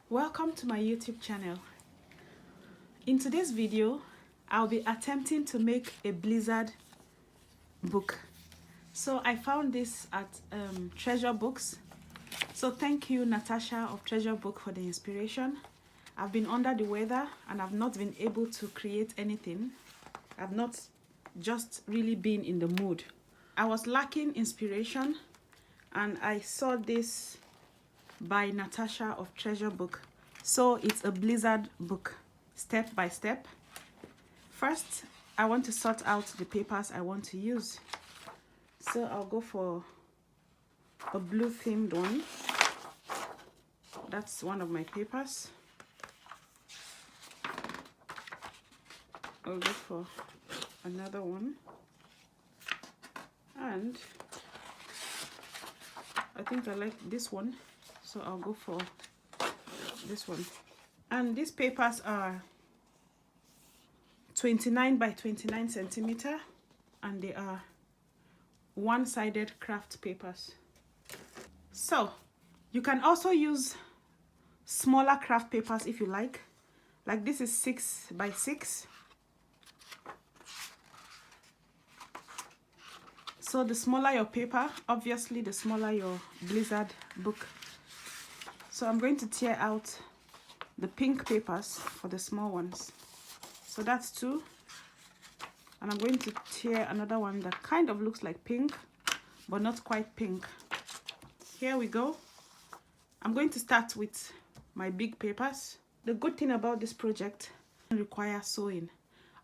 Welcome to my YouTube channel. In today's video, I'll be attempting to make a blizzard book. So I found this at Treasure Books. So thank you, Natasha of Treasure Book, for the inspiration. I've been under the weather and I've not been able to create anything. I've not just really been in the mood. I was lacking inspiration and I saw this by Natasha of Treasure Book. So it's a blizzard book, step by step. First, I want to sort out the papers I want to use. So I'll go for a blue themed one. That's one of my papers. I'll go for another one. And I think I like this one. So I'll go for this one. And these papers are 29 by 29 centimeter, and they are one-sided craft papers. So you can also use smaller craft papers if you like this is 6 by 6. So the smaller your paper, obviously the smaller your blizzard book. So I'm going to tear out the pink papers for the small ones. So that's 2. And I'm going to tear another one that kind of looks like pink, but not quite pink. Here we go. I'm going to start with my big papers. The good thing about this project doesn't require sewing.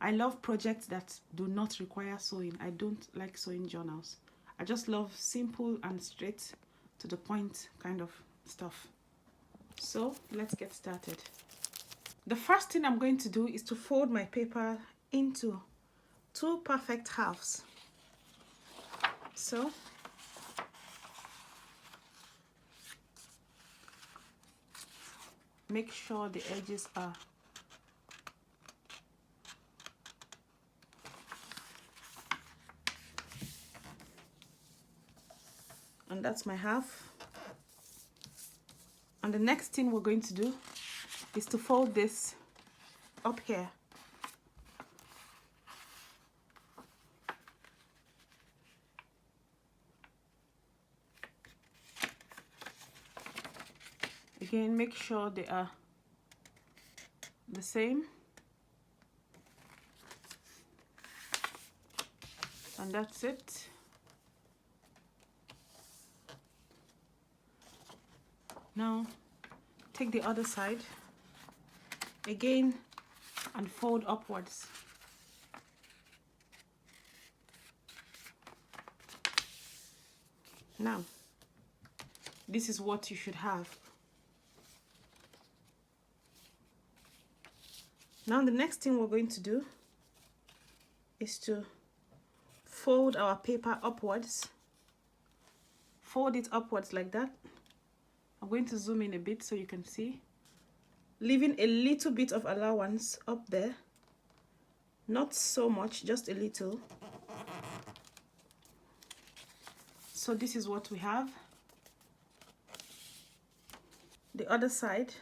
I love projects that do not require sewing. I don't like sewing journals. I just love simple and straight to the point kind of stuff. So let's get started. The first thing I'm going to do is to fold my paper into 2 perfect halves. So make sure the edges are and that's my half. And the next thing we're going to do is to fold this up here. Again, make sure they are the same. And that's it. Now take the other side again and fold upwards. Now this is what you should have. Now the next thing we're going to do is to fold our paper upwards. Fold it upwards like that. I'm going to zoom in a bit so you can see. Leaving a little bit of allowance up there. Not so much, just a little. So this is what we have. The other side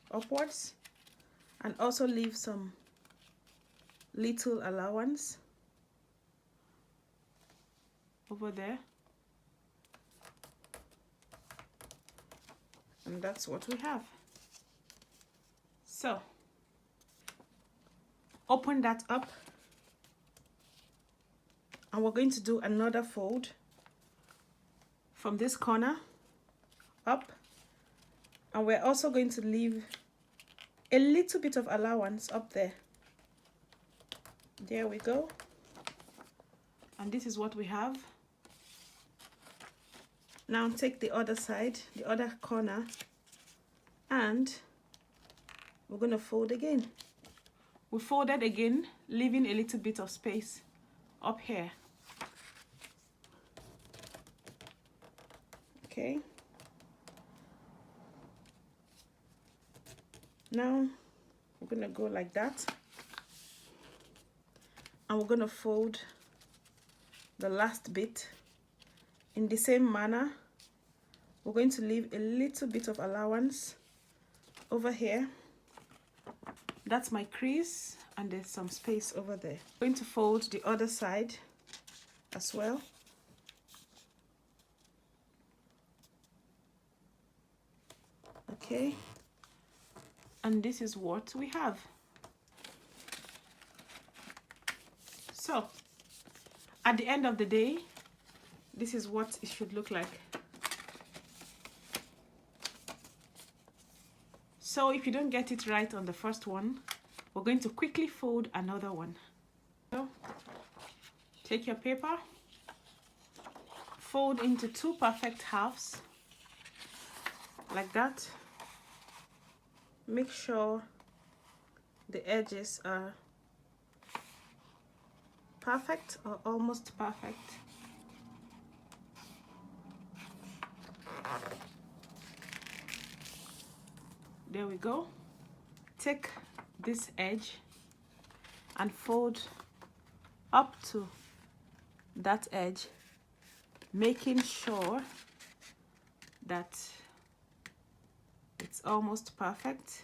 upwards, and also leave some little allowance over there. And that's what we have. So open that up, and we're going to do another fold from this corner up, and we're also going to leave a little bit of allowance up there. There we go. And this is what we have. Now take the other side, the other corner, and we're going to fold again. We folded again, leaving a little bit of space up here. Okay. Now we're going to go like that, and we're going to fold the last bit in the same manner. We're going to leave a little bit of allowance over here, that's my crease, and there's some space over there. I'm going to fold the other side as well. Okay, and this is what we have. So at the end of the day, this is what it should look like. So if you don't get it right on the first one, we're going to quickly fold another one. So take your paper, fold into 2 perfect halves like that. Make sure the edges are perfect or almost perfect. There we go. Take this edge and fold up to that edge, making sure that it's almost perfect,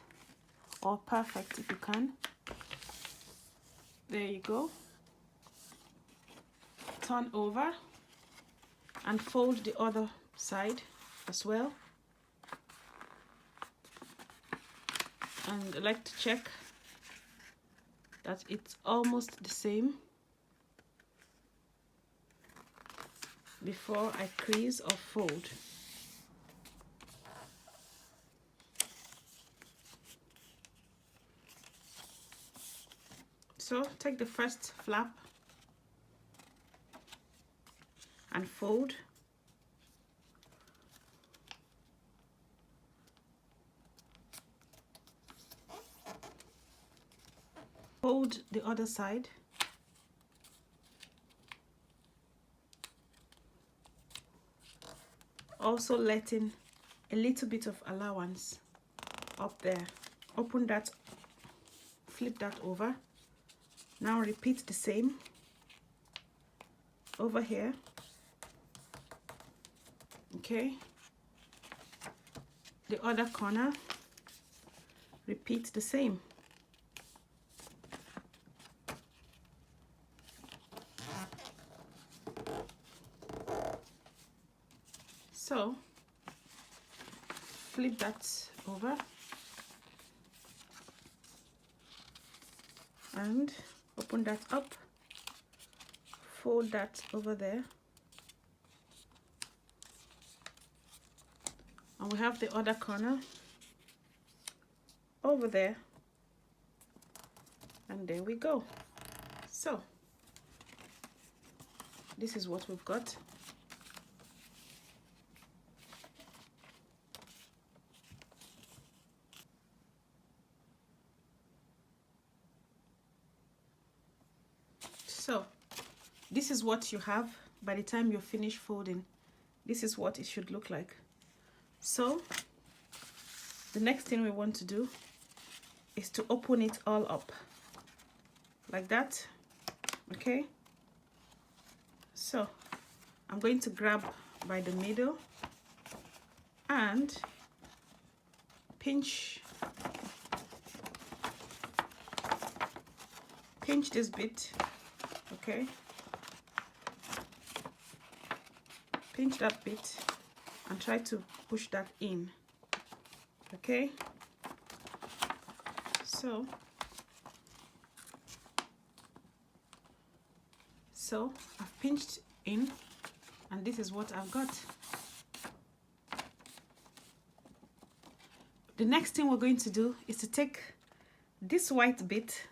or perfect if you can. There you go. Turn over and fold the other side as well. And I like to check that it's almost the same before I crease or fold. So take the first flap and fold. Fold the other side. Also letting a little bit of allowance up there. Open that, flip that over. Now repeat the same over here. Okay. The other corner, repeat the same. So flip that over and open that up, fold that over there, and we have the other corner over there, and there we go. So this is what we've got. So this is what you have by the time you're finished folding. This is what it should look like. So the next thing we want to do is to open it all up like that. Okay, so I'm going to grab by the middle and pinch this bit. Okay, pinch that bit and try to push that in. Okay, so I've pinched in, and this is what I've got. The next thing we're going to do is to take this white bit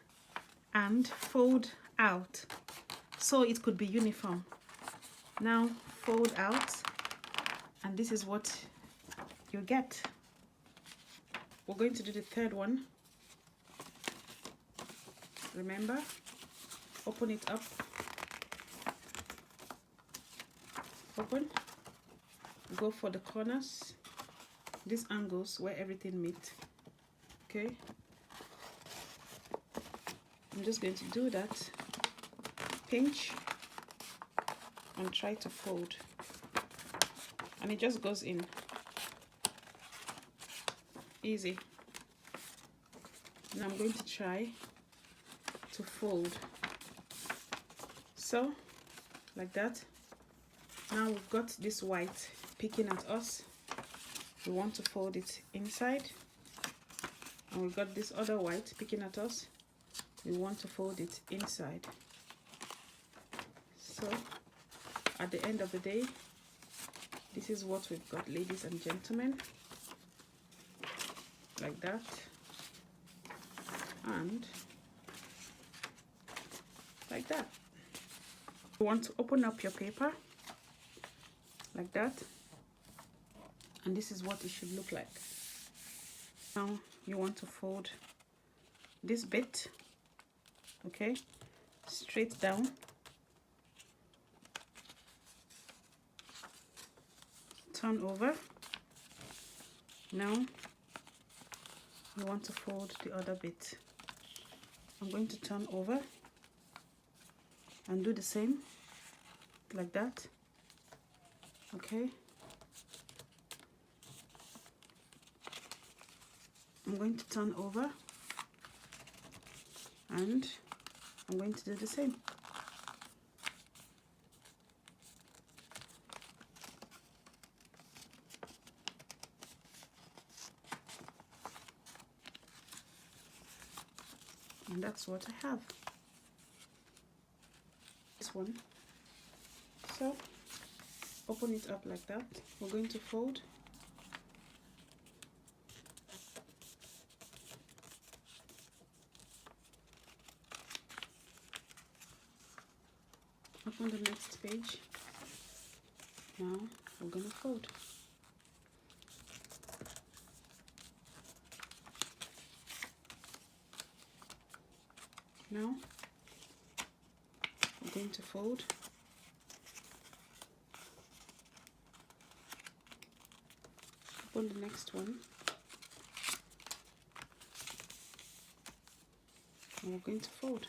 and fold out so it could be uniform. Now fold out, and this is what you get. We're going to do the third one. Remember, open it up, open, go for the corners, these angles where everything meets. Okay, I'm just going to do that, pinch and try to fold, and it just goes in easy. Now I'm going to try to fold. So, like that. Now we've got this white picking at us. We want to fold it inside. And we've got this other white picking at us. We want to fold it inside. So, at the end of the day, this is what we've got, ladies and gentlemen. Like that. And like that. You want to open up your paper like that, and this is what it should look like. Now you want to fold this bit, okay, straight down, turn over. Now you want to fold the other bit. I'm going to turn over and do the same like that, okay. I'm going to turn over and I'm going to do the same. And that's what I have. This one. So open it up like that. We're going to fold. Open the next page. Now we're going to fold. Now we're going to fold. Open the next one. And we're going to fold.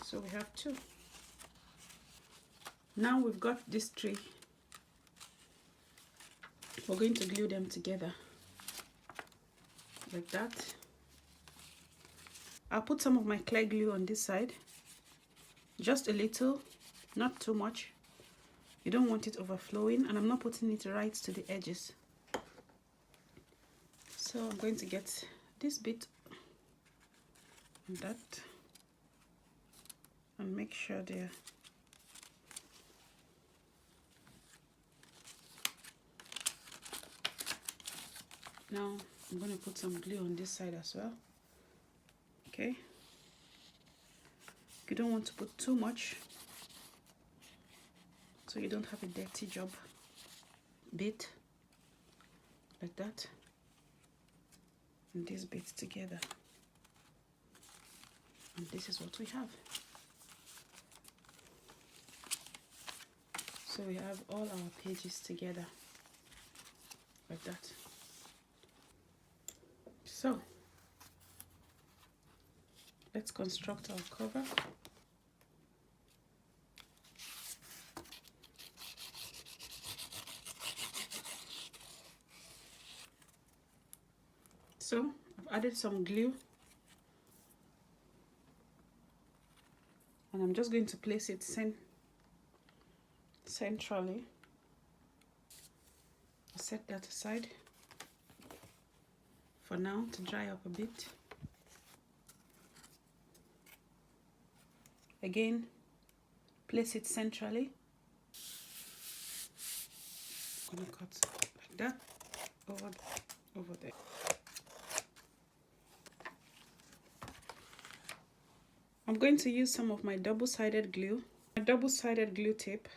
So we have two. Now we've got these three. We're going to glue them together like that. I'll put some of my clear glue on this side, just a little, not too much. You don't want it overflowing, and I'm not putting it right to the edges. So I'm going to get this bit and that, and make sure they're now. I'm going to put some glue on this side as well. Okay, you don't want to put too much so you don't have a dirty job. Bit like that, and this bit together, and this is what we have. So we have all our pages together like that. So let's construct our cover. So I've added some glue, and I'm just going to place it centrally. I'll set that aside for now to dry up a bit. Again, place it centrally. I'm going to cut like that over there. I'm going to use some of my double-sided glue, my double-sided glue tape.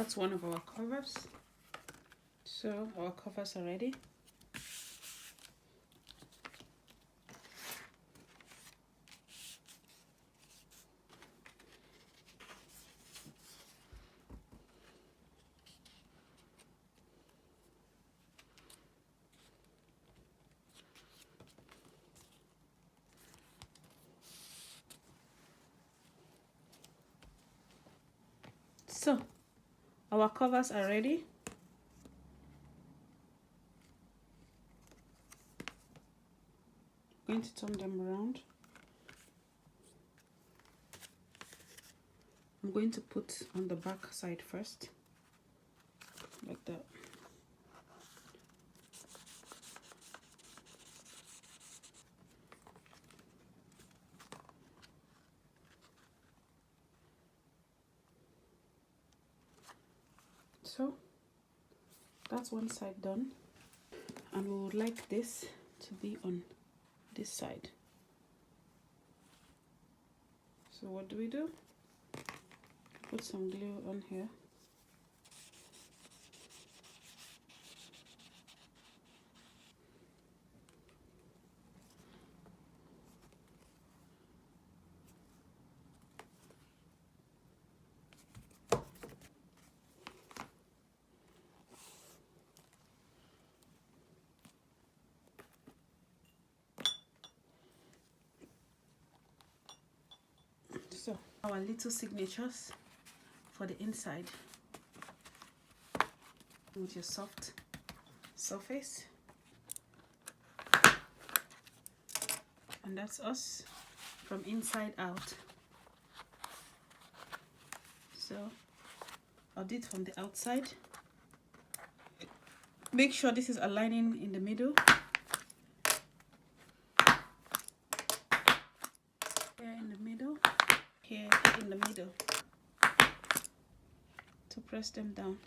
That's one of our covers. So our covers are ready. So our covers are ready. I'm going to turn them around. I'm going to put on the back side first, like that. So that's one side done, and we would like this to be on this side. So what do? Put some glue on here. So our little signatures for the inside with your soft surface, and that's us from inside out. So I'll do it from the outside. Make sure this is aligning in the middle. Here in the middle, here in the middle, to press them down.